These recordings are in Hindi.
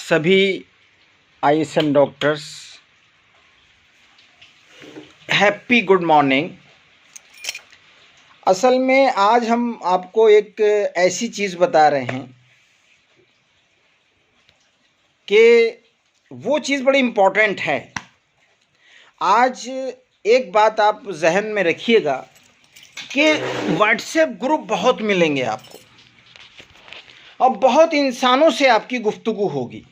सभी ISM doctors happy good morning. असल में आज हम आपको एक ऐसी चीज़ बता रहे हैं कि वो चीज़ बड़ी इम्पोर्टेंट है। आज एक बात आप जहन में रखिएगा कि व्हाट्सएप ग्रुप बहुत मिलेंगे आपको और बहुत इंसानों से आपकी गुफ्तगू होगी।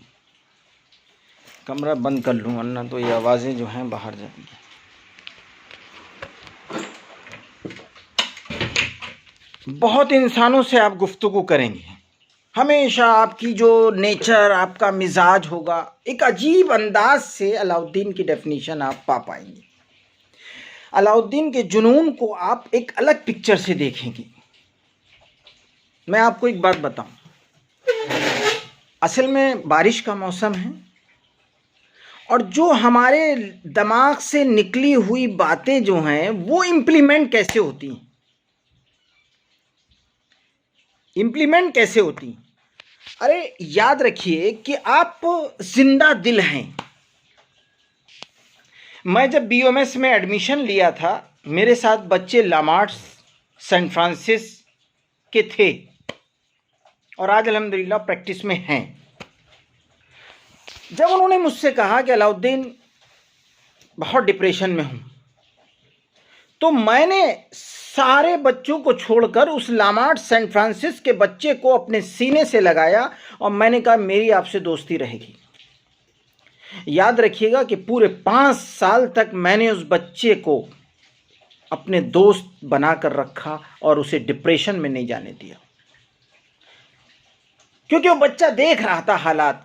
कमरा बंद कर लूँ वरना तो ये आवाज़ें जो हैं बाहर जाएंगी। बहुत इंसानों से आप गुफ्तगू करेंगे। हमेशा आपकी जो नेचर, आपका मिजाज होगा, एक अजीब अंदाज से अलाउद्दीन की डेफिनेशन आप पा पाएंगे। अलाउद्दीन के जुनून को आप एक अलग पिक्चर से देखेंगे। मैं आपको एक बात बताऊं, असल में बारिश का मौसम है और जो हमारे दिमाग से निकली हुई बातें जो हैं वो इम्प्लीमेंट कैसे होती हैं, इम्प्लीमेंट कैसे होती हैं। अरे याद रखिए कि आप जिंदा दिल हैं। मैं जब बीओएमएस में एडमिशन लिया था, मेरे साथ बच्चे लामार्ट सैन फ्रांसिस के थे और आज अल्हम्दुलिल्लाह प्रैक्टिस में हैं। जब उन्होंने मुझसे कहा कि अलाउद्दीन बहुत डिप्रेशन में हूँ, तो मैंने सारे बच्चों को छोड़कर उस लामार्ट सैन फ्रांसिस के बच्चे को अपने सीने से लगाया और मैंने कहा मेरी आपसे दोस्ती रहेगी। याद रखिएगा कि पूरे 5 साल तक मैंने उस बच्चे को अपने दोस्त बनाकर रखा और उसे डिप्रेशन में नहीं जाने दिया, क्योंकि वो बच्चा देख रहा था हालात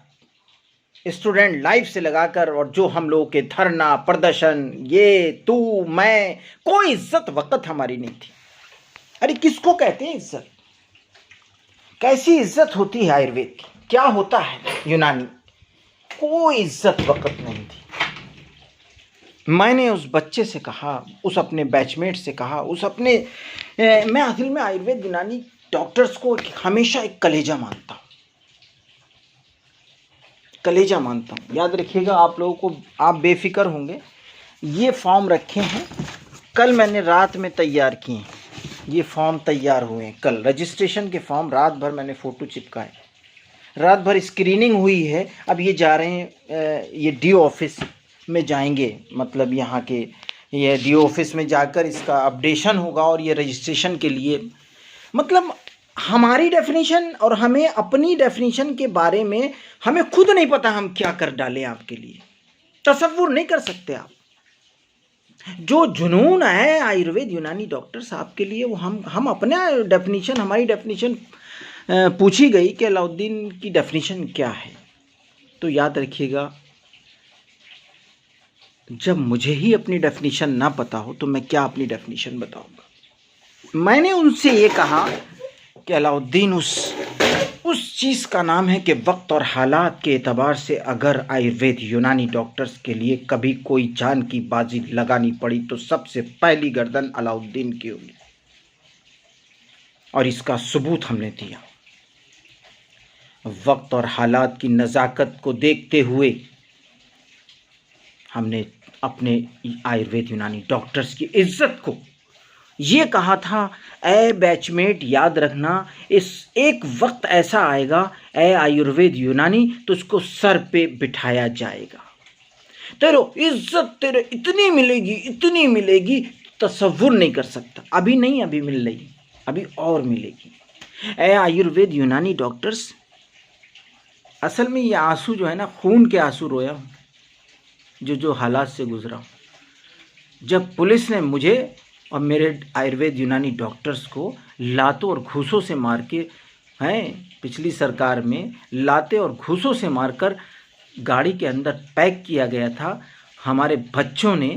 स्टूडेंट लाइफ से लगाकर, और जो हम लोगों के धरना प्रदर्शन, ये तू मैं, कोई इज्जत वक्त हमारी नहीं थी। अरे किसको कहते हैं इज्जत? कैसी इज्जत होती है आयुर्वेद की? क्या होता है यूनानी? कोई इज्जत वक्त नहीं थी। मैंने उस बच्चे से कहा, उस अपने बैचमेट से कहा, उस अपने मैं असल में आयुर्वेद यूनानी डॉक्टर्स को हमेशा एक कलेजा मानता हूँ, कलेजा मानता हूँ। याद रखिएगा, आप लोगों को, आप बेफिक्र होंगे। ये फॉर्म रखे हैं, कल मैंने रात में तैयार किए हैं। ये फॉर्म तैयार हुए हैं कल, रजिस्ट्रेशन के फॉर्म। रात भर मैंने फ़ोटो चिपकाए, रात भर स्क्रीनिंग हुई है। अब ये जा रहे हैं, ये डीओ ऑफिस में जाएंगे, मतलब यहाँ के ये डीओ ऑफिस में जाकर इसका अपडेशन होगा और ये रजिस्ट्रेशन के लिए, मतलब हमारी डेफिनेशन और हमें अपनी डेफिनेशन के बारे में हमें खुद नहीं पता हम क्या कर डालें आपके लिए। तसव्वुर नहीं कर सकते आप। जो जुनून है आयुर्वेद यूनानी डॉक्टर्स आपके लिए, वो हम अपने डेफिनेशन, हमारी डेफिनेशन पूछी गई कि अलाउद्दीन की डेफिनेशन क्या है, तो याद रखिएगा, जब मुझे ही अपनी डेफिनेशन ना पता हो तो मैं क्या अपनी डेफिनेशन बताऊंगा। मैंने उनसे ये कहा कि अलाउद्दीन उस चीज़ का नाम है कि वक्त और हालात के एतबार से अगर आयुर्वेद यूनानी डॉक्टर्स के लिए कभी कोई जान की बाजी लगानी पड़ी तो सबसे पहली गर्दन अलाउद्दीन की होगी, और इसका सबूत हमने दिया। वक्त और हालात की नज़ाकत को देखते हुए हमने अपने आयुर्वेद यूनानी डॉक्टर्स की इज्जत को ये कहा था, ए बैचमेट याद रखना, इस एक वक्त ऐसा आएगा ए आयुर्वेद यूनानी, तो उसको सर पे बिठाया जाएगा, तेरो इज्जत तेरे इतनी मिलेगी, इतनी मिलेगी, तसव्वुर नहीं कर सकता। अभी नहीं, अभी मिल रही, अभी और मिलेगी। ए आयुर्वेद यूनानी डॉक्टर्स, असल में ये आंसू जो है ना, खून के आंसू रोया हूँ, जो हालात से गुजरा हूँ। जब पुलिस ने मुझे और मेरे आयुर्वेद यूनानी डॉक्टर्स को लातों और घूसों से मार के, हैं पिछली सरकार में लाते और घूसों से मारकर गाड़ी के अंदर पैक किया गया था, हमारे बच्चों ने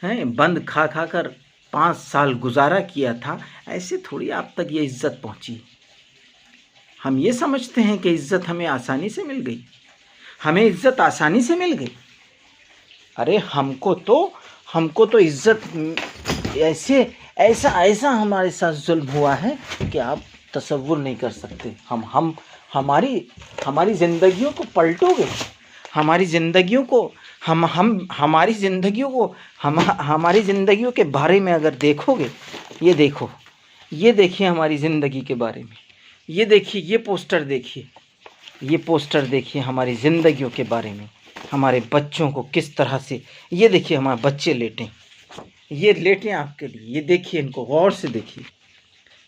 हैं बंद खा खा कर 5 साल गुजारा किया था, ऐसे थोड़ी आप तक ये इज्जत पहुंची। हम ये समझते हैं कि इज्जत हमें आसानी से मिल गई, हमें इज्जत आसानी से मिल गई। अरे हमको तो इज्जत ऐसा हमारे साथ जुल्म हुआ है कि आप तसव्वुर नहीं कर सकते। हमारी हमारी ज़िंदगियों को पलटोगे, हमारी ज़िंदगियों को हमारी ज़िंदगियों को हमारी ज़िंदगियों के बारे में अगर देखोगे, ये देखो, ये देखिए हमारी ज़िंदगी के बारे में, ये देखिए, ये पोस्टर देखिए, ये पोस्टर देखिए हमारी ज़िंदगियों के बारे में, हमारे बच्चों को किस तरह से, ये देखिए हमारे बच्चे लेटें, ये लेटें आपके लिए, ये देखिए, इनको गौर से देखिए,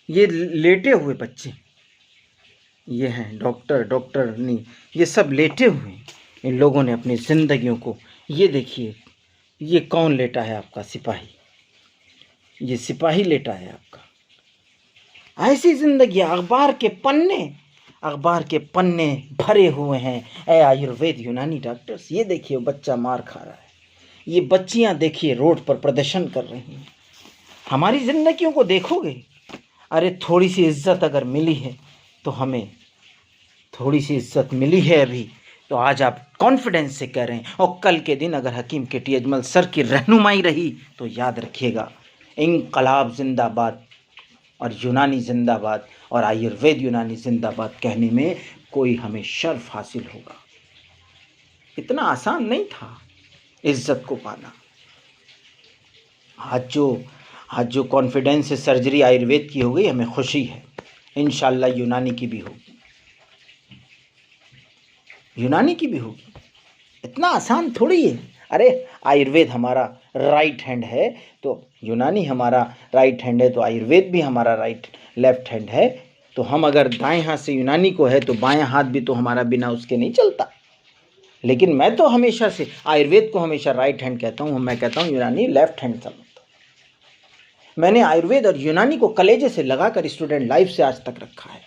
ये लेटे हुए बच्चे, ये हैं डॉक्टरनी, ये सब लेटे हुए हैं। इन लोगों ने अपनी ज़िंदगियों को, ये देखिए, ये कौन लेटा है आपका सिपाही, ये सिपाही लेटा है आपका। ऐसी ज़िंदगी, अखबार के पन्ने भरे हुए हैं ए आयुर्वेद यूनानी डॉक्टर्स। ये देखिए बच्चा मार खा रहा है, ये बच्चियां देखिए रोड पर प्रदर्शन कर रही हैं। हमारी ज़िंदगियों को देखोगे, अरे थोड़ी सी इज्जत अगर मिली है तो हमें थोड़ी सी इज्जत मिली है अभी, तो आज आप कॉन्फिडेंस से कह रहे हैं। और कल के दिन अगर हकीम KT अजमल सर की रहनुमाई रही तो याद रखिएगा, इंकलाब जिंदाबाद और यूनानी जिंदाबाद और आयुर्वेद यूनानी जिंदाबाद कहने में कोई हमें शर्फ हासिल होगा। इतना आसान नहीं था इज्जत को पाना। आज जो कॉन्फिडेंस से सर्जरी आयुर्वेद की हो गई, हमें खुशी है। इंशाल्लाह यूनानी की भी होगी, यूनानी की भी होगी। इतना आसान थोड़ी है। अरे आयुर्वेद हमारा राइट हैंड है तो यूनानी हमारा राइट हैंड है, तो आयुर्वेद भी हमारा लेफ्ट हैंड है। तो हम अगर दाएं हाथ से यूनानी को है तो बाएं हाथ भी तो हमारा बिना उसके नहीं चलता। लेकिन मैं तो हमेशा से आयुर्वेद को हमेशा राइट हैंड कहता हूँ, मैं कहता हूँ यूनानी लेफ्ट हैंड समझता हूँ। मैंने आयुर्वेद और यूनानी को कलेजे से लगाकर स्टूडेंट लाइफ से आज तक रखा है।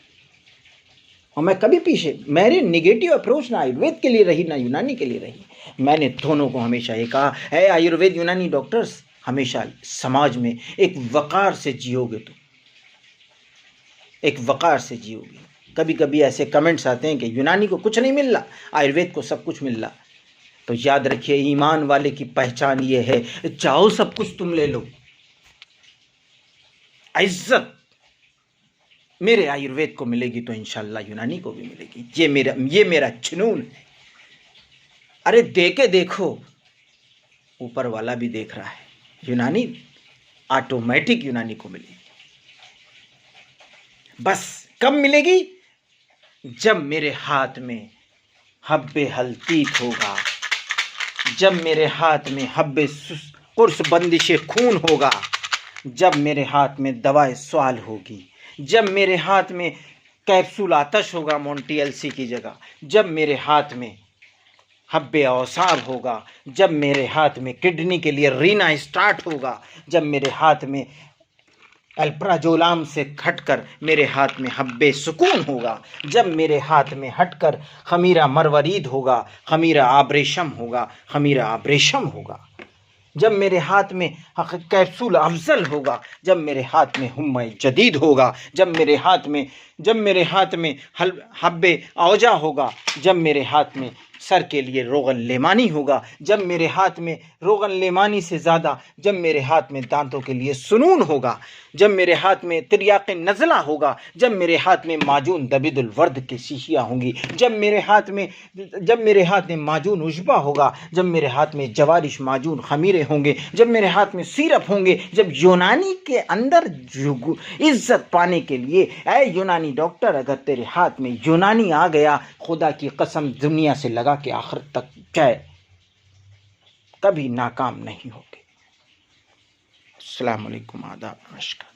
और मैं कभी पीछे, मेरी निगेटिव अप्रोच ना आयुर्वेद के लिए रही ना यूनानी के लिए रही। मैंने दोनों को हमेशा ये कहा है, आयुर्वेद यूनानी डॉक्टर्स हमेशा समाज में एक वक़ार से जियोगे, तो एक वक़ार से जियोगे। कभी कभी ऐसे कमेंट्स आते हैं कि यूनानी को कुछ नहीं मिल रहा, आयुर्वेद को सब कुछ मिल रहा। तो याद रखिए, ईमान वाले की पहचान ये है, चाहो सब कुछ तुम ले लो, इज्जत मेरे आयुर्वेद को मिलेगी तो इंशाल्लाह यूनानी को भी मिलेगी। ये मेरा जुनून है। अरे दे के देखो, ऊपर वाला भी देख रहा है। यूनानी ऑटोमेटिक यूनानी को मिलेगी। बस कब मिलेगी? जब मेरे हाथ में हब्बे हल्तीत होगा, जब मेरे हाथ में हब्बे कुर्स बंदिशे खून होगा, जब मेरे हाथ में दवाए सवाल होगी, जब मेरे हाथ में कैप्सूल आतश होगा मोन्टी-एल-सी की जगह, जब मेरे हाथ में हब्बे औसाब होगा, जब मेरे हाथ में किडनी के लिए रीना स्टार्ट होगा, जब मेरे हाथ में अल्प्राजोलाम से हटकर मेरे हाथ में हब्बे सुकून होगा, जब मेरे हाथ में हटकर खमीरा मरवरीद होगा, खमीरा आब्रेशम होगा, खमीरा आब्रेशम होगा, जब मेरे हाथ में कैप्सूल अफजल होगा, जब मेरे हाथ में हुम्मा जदीद होगा, जब मेरे हाथ में हब्बे औजा होगा, जब मेरे हाथ में सर के लिए रोगन लेमानी होगा, जब मेरे हाथ में रोगन लेमानी से ज़्यादा जब मेरे हाथ में दांतों के लिए सुनून होगा, जब मेरे हाथ में तिर्याक़ नज़ला होगा, जब मेरे हाथ में माजून दबिदुल वर्द की शीशियाँ होंगी, जब मेरे हाथ में माजून उजबा होगा, जब मेरे हाथ में जवारिश माजून खमीरे होंगे, जब मेरे हाथ में सिरप होंगे, जब यूनानी के अंदर इज्जत पाने के लिए, ऐ यूनानी डॉक्टर, अगर तेरे हाथ में यूनानी आ गया, खुदा की कसम दुनिया से लगा के आखिर तक जाए, कभी नाकाम नहीं होगे। अस्सलाम वालेकुम, आदाब, नमस्कार।